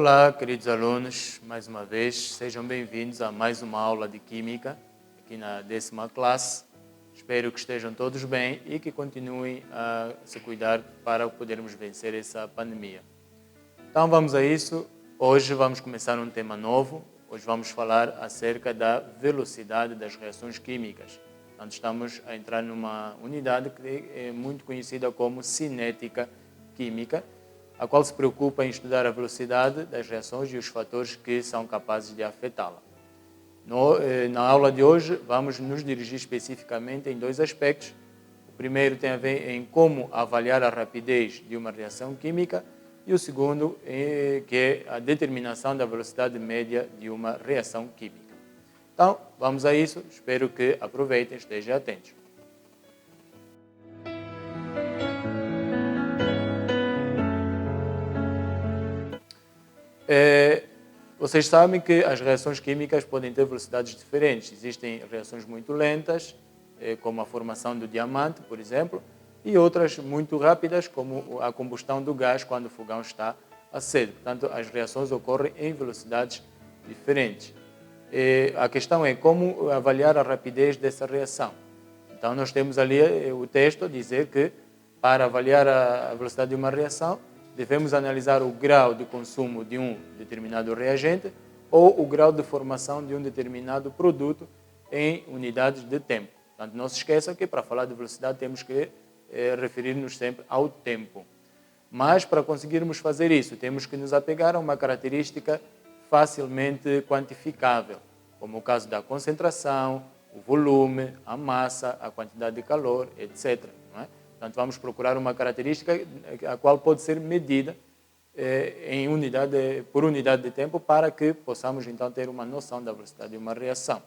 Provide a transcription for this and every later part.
Olá, queridos alunos, mais uma vez, sejam bem-vindos a mais uma aula de Química, aqui na 10ª classe. Espero que estejam todos bem e que continuem a se cuidar para podermos vencer essa pandemia. Então vamos a isso. Hoje vamos começar um tema novo. Hoje vamos falar acerca da velocidade das reações químicas. Então estamos a entrar numa unidade que é muito conhecida como cinética química, a qual se preocupa em estudar a velocidade das reações e os fatores que são capazes de afetá-la. Na aula de hoje, vamos nos dirigir especificamente em dois aspectos. O primeiro tem a ver em como avaliar a rapidez de uma reação química e o segundo, que é a determinação da velocidade média de uma reação química. Então, vamos a isso. Espero que aproveitem, estejam atentos. Vocês sabem que as reações químicas podem ter velocidades diferentes. Existem reações muito lentas, como a formação do diamante, por exemplo, e outras muito rápidas, como a combustão do gás quando o fogão está aceso. Portanto, as reações ocorrem em velocidades diferentes. A questão é como avaliar a rapidez dessa reação. Então, nós temos ali o texto a dizer que, para avaliar a velocidade de uma reação, devemos analisar o grau de consumo de um determinado reagente ou o grau de formação de um determinado produto em unidades de tempo. Portanto, não se esqueça que para falar de velocidade temos que referir-nos sempre ao tempo. Mas para conseguirmos fazer isso, temos que nos apegar a uma característica facilmente quantificável, como o caso da concentração, o volume, a massa, a quantidade de calor, etc. Não é? Portanto, vamos procurar uma característica a qual pode ser medida por unidade de tempo para que possamos, então, ter uma noção da velocidade de uma reação.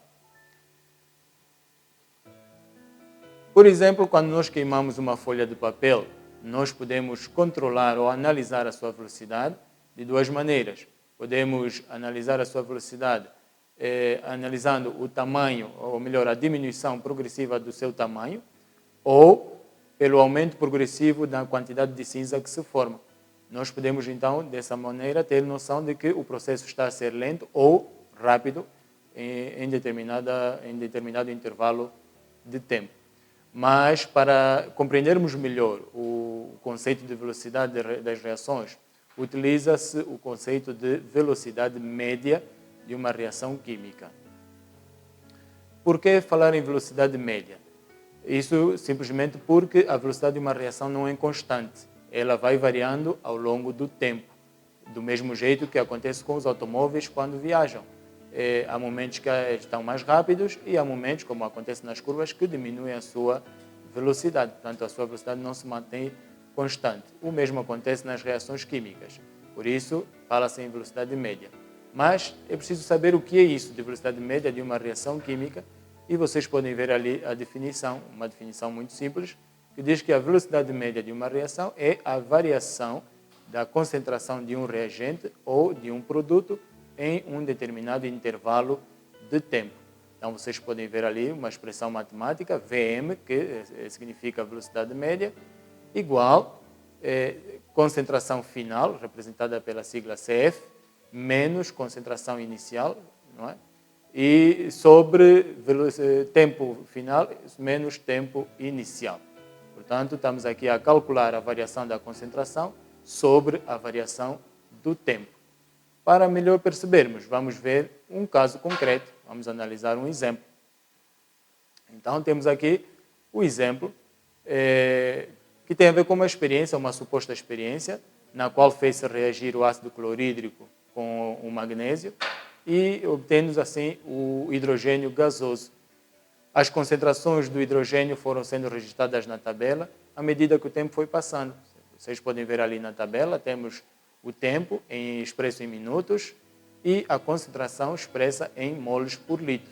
Por exemplo, quando nós queimamos uma folha de papel, nós podemos controlar ou analisar a sua velocidade de duas maneiras. Podemos analisar a sua velocidade analisando o tamanho, ou melhor, a diminuição progressiva do seu tamanho, ou pelo aumento progressivo da quantidade de cinza que se forma. Nós podemos, então, dessa maneira, ter noção de que o processo está a ser lento ou rápido em determinado intervalo de tempo. Mas, para compreendermos melhor o conceito de velocidade das reações, utiliza-se o conceito de velocidade média de uma reação química. Por que falar em velocidade média? Isso simplesmente porque a velocidade de uma reação não é constante. Ela vai variando ao longo do tempo. Do mesmo jeito que acontece com os automóveis quando viajam. Há momentos que estão mais rápidos e há momentos, como acontece nas curvas, que diminuem a sua velocidade. Portanto, a sua velocidade não se mantém constante. O mesmo acontece nas reações químicas. Por isso, fala-se em velocidade média. Mas é preciso saber o que é isso de velocidade média de uma reação química. E vocês podem ver ali a definição, uma definição muito simples, que diz que a velocidade média de uma reação é a variação da concentração de um reagente ou de um produto em um determinado intervalo de tempo. Então, vocês podem ver ali uma expressão matemática, Vm, que significa velocidade média, igual concentração final, representada pela sigla Cf, menos concentração inicial, não é? E sobre tempo final menos tempo inicial. Portanto, estamos aqui a calcular a variação da concentração sobre a variação do tempo. Para melhor percebermos, vamos ver um caso concreto, vamos analisar um exemplo. Então, temos aqui o exemplo que tem a ver com uma experiência, uma suposta experiência, na qual fez-se reagir o ácido clorídrico com o magnésio, e obtemos assim o hidrogênio gasoso. As concentrações do hidrogênio foram sendo registradas na tabela à medida que o tempo foi passando. Vocês podem ver ali na tabela, temos o tempo expresso em minutos e a concentração expressa em moles por litro.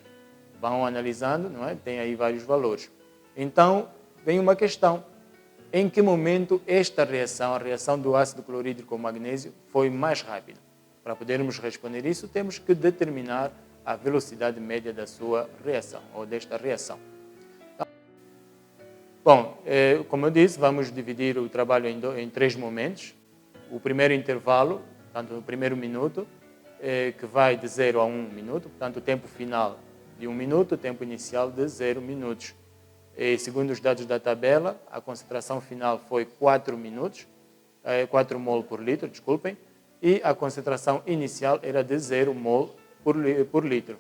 Vão analisando, não é? Tem aí vários valores. Então, vem uma questão. Em que momento esta reação, a reação do ácido clorídrico com magnésio, foi mais rápida? Para podermos responder isso, temos que determinar a velocidade média da sua reação, ou desta reação. Bom, como eu disse, vamos dividir o trabalho em 3 momentos. O primeiro intervalo portanto, no primeiro minuto, que vai de 0 a 1 minuto, portanto, o tempo final de 1 minuto, o tempo inicial de 0 minutos. E, segundo os dados da tabela, a concentração final foi 4 minutos, 4 mol por litro, desculpem, e a concentração inicial era de 0 mol por litro.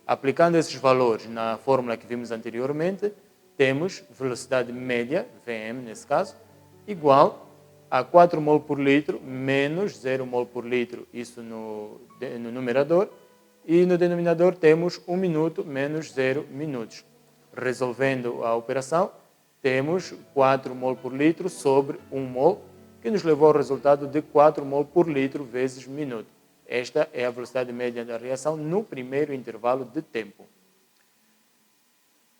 Aplicando esses valores na fórmula que vimos anteriormente, temos velocidade média, Vm nesse caso, igual a 4 mol por litro menos 0 mol por litro, isso no numerador, e no denominador temos 1 minuto menos 0 minutos. Resolvendo a operação, temos 4 mol por litro sobre 1 mol, que nos levou ao resultado de 4 mol por litro vezes minuto. Esta é a velocidade média da reação no primeiro intervalo de tempo.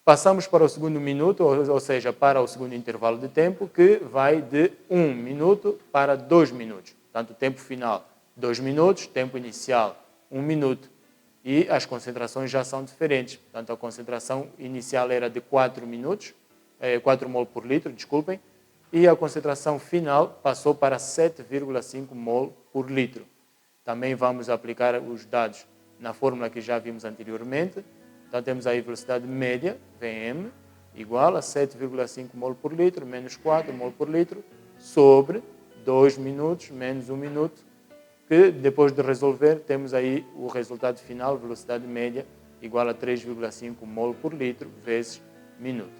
Passamos para o segundo minuto, ou seja, para o segundo intervalo de tempo, que vai de 1 minuto para 2 minutos. Portanto, tempo final 2 minutos, tempo inicial 1 minuto. E as concentrações já são diferentes. Portanto, a concentração inicial era de 4 mol por litro, desculpem, e a concentração final passou para 7,5 mol por litro. Também vamos aplicar os dados na fórmula que já vimos anteriormente. Então, temos aí velocidade média, Vm, igual a 7,5 mol por litro menos 4 mol por litro sobre 2 minutos menos 1 minuto, que depois de resolver temos aí o resultado final, velocidade média, igual a 3,5 mol por litro vezes minuto.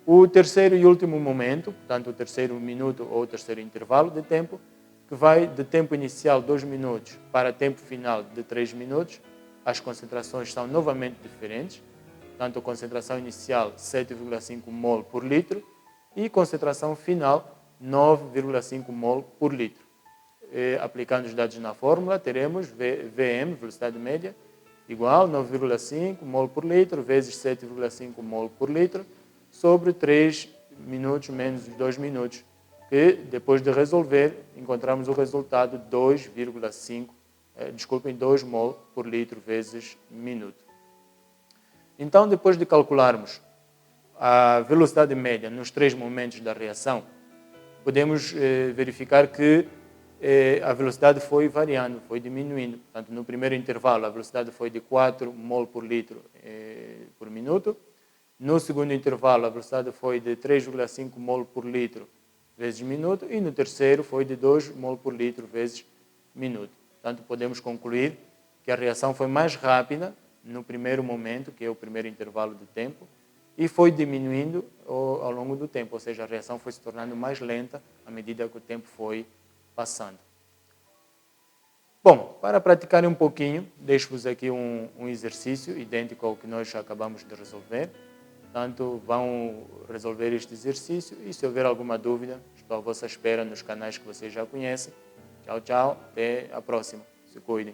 O terceiro e último momento, portanto o terceiro minuto ou o terceiro intervalo de tempo, que vai de tempo inicial 2 minutos para tempo final de 3 minutos, as concentrações são novamente diferentes, portanto a concentração inicial 7,5 mol por litro e concentração final 9,5 mol por litro. Aplicando os dados na fórmula, teremos Vm, velocidade média, igual a 9,5 mol por litro vezes 7,5 mol por litro sobre 3 minutos menos 2 minutos, que depois de resolver, encontramos o resultado 2 mol por litro vezes minuto. Então, depois de calcularmos a velocidade média nos 3 momentos da reação, podemos verificar que a velocidade foi variando, foi diminuindo. Portanto, no primeiro intervalo, a velocidade foi de 4 mol por litro por minuto. No segundo intervalo, a velocidade foi de 3,5 mol por litro vezes minuto. E no terceiro, foi de 2 mol por litro vezes minuto. Portanto, podemos concluir que a reação foi mais rápida no primeiro momento, que é o primeiro intervalo de tempo, e foi diminuindo ao longo do tempo, ou seja, a reação foi se tornando mais lenta à medida que o tempo foi passando. Bom, para praticarem um pouquinho, deixo-vos aqui um exercício idêntico ao que nós acabamos de resolver. Portanto, vão resolver este exercício e se houver alguma dúvida, estou à vossa espera nos canais que vocês já conhecem. Tchau, tchau, até a próxima. Se cuidem.